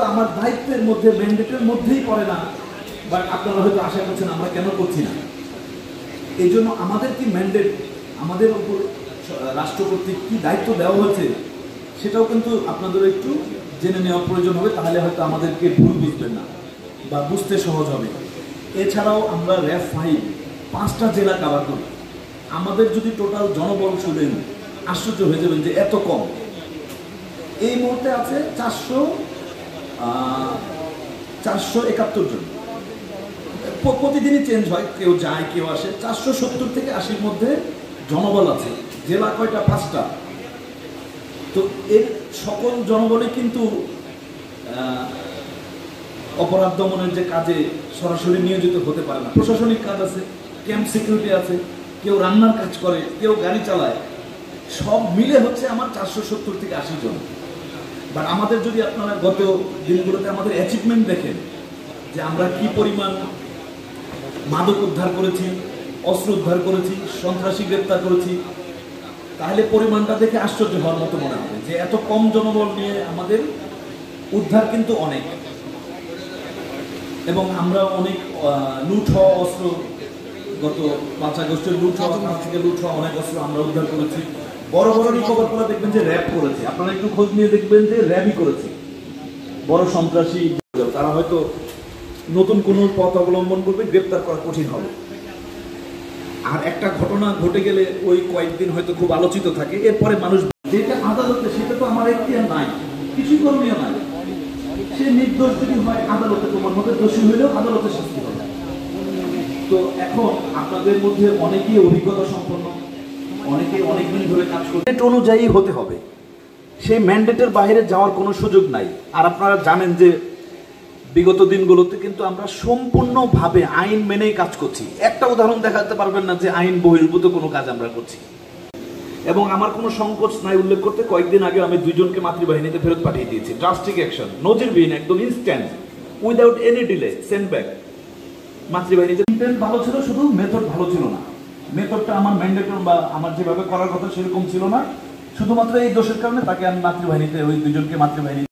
হয়তো আমার দায়িত্বের মধ্যে ম্যান্ডেটের মধ্যেই পড়ে না, বা আপনারা হয়তো আশা করছেন আমরা কেন করছি না। এই জন্য আমাদের কি ম্যান্ডেট, আমাদের উপর রাষ্ট্র কর্তৃক কি দায়িত্ব দেওয়া হয়েছে সেটাও কিন্তু আপনাদের একটু জেনে নেওয়া প্রয়োজন হবে, তাহলে হয়তো আমাদেরকে ভুল বুঝবেন না বা বুঝতে সহজ হবে। এছাড়াও আমরা র্যাব 5টা জেলা কভার করি। আমাদের যদি টোটাল জনবল শুনেন আশ্চর্য হয়ে যাবেন যে এত কম। এই মুহূর্তে আছে 471 জন। প্রতিদিনই চেঞ্জ হয়, কেউ যায় কেউ আসে। 470 থেকে 80-র মধ্যে জনবল আছে। জেলা কয়টা? 5টা। তো এর সকল জনবলে কিন্তু অপরাধ দমনের যে কাজে সরাসরি নিয়োজিত হতে পারে না। প্রশাসনিক কাজ আছে, ক্যাম্প সিকিউরিটি আছে, কেউ রান্নার কাজ করে, কেউ গাড়ি চালায়, সব মিলে হচ্ছে আমার 470 থেকে 80 জন। বাট আমাদের যদি আপনারা গত দিনগুলোতে আমাদের অ্যাচিভমেন্ট দেখেন যে আমরা কি পরিমাণ মাদক উদ্ধার করেছি, অস্ত্র উদ্ধার করেছি, সন্ত্রাসী গ্রেপ্তার করেছি, তাহলে পরিমাণটা দেখে আশ্চর্য হওয়ার মতো মনে হবে যে এত কম জনবল নিয়ে আমাদের উদ্ধার কিন্তু অনেক। এবং আমরা অনেক লুট হওয়া অস্ত্র, গত 5 আগস্টের লুট হওয়া থেকে লুট হওয়া অনেক অস্ত্র আমরা উদ্ধার করেছি। বড় বড় রিকভার করে দেখবেন যে র্যাব করেছে। আপনারা একটু খোঁজ নিয়ে দেখবেন যে র্যাবই করেছে। বড় সন্ত্রাসী তারা হয়তো নতুন কোনো পথ অবলম্বন করবে, গ্রেপ্তার করা কঠিন হবে। আর একটা ঘটনা ঘটে গেলে ওই কয়েকদিন হয়তো খুব আলোচিত থাকে, এরপরে মানুষ যেটা আদালতে, সেটা তো আমার এখতিয়ার নাই, কিছুই করণীয় নাই। সে নির্দোষ যদি হয় আদালতে প্রমাণ হবে, দোষী হইলেও আদালতে শাস্তি হবে। তো এখন আপনাদের মধ্যে অনেকেই অভিজ্ঞতা সম্পন্ন, অনেকে অনেকদিন ধরে কাজ করতে, ম্যান্ডেট অনুযায়ী হতে হবে। সেই ম্যান্ডেটের বাইরে যাওয়ার কোনো সুযোগ নাই। আর আপনারা জানেন যে বিগত দিনগুলোতে কিন্তু আমরা সম্পূর্ণভাবে আইন মেনেই কাজ করছি। একটা উদাহরণ দেখাতে পারবেন না যে আইন বহির্ভূত কোনো কাজ আমরা করছি। এবং আমার কোনো সংকোচ নাই উল্লেখ করতে, কয়েকদিন আগে আমি 2 জনকে মাতৃবাহিনীতে ফেরত পাঠিয়ে দিয়েছি। ড্রাস্টিক অ্যাকশন, নজিরবিহীন, একদম instant, without any delay, send back মাতৃবাহিনীতে। ইন্টেন্ট ভালো ছিল, শুধু মেথড ভালো ছিল না। মেথডটা আমার ম্যান্ডেটর বা আমার যেভাবে করার কথা সেরকম ছিল না। শুধুমাত্র এই দোষের কারণে তাকে আমি মাতৃবাহিনীতে, ওই 2 জনকে মাতৃবাহিনী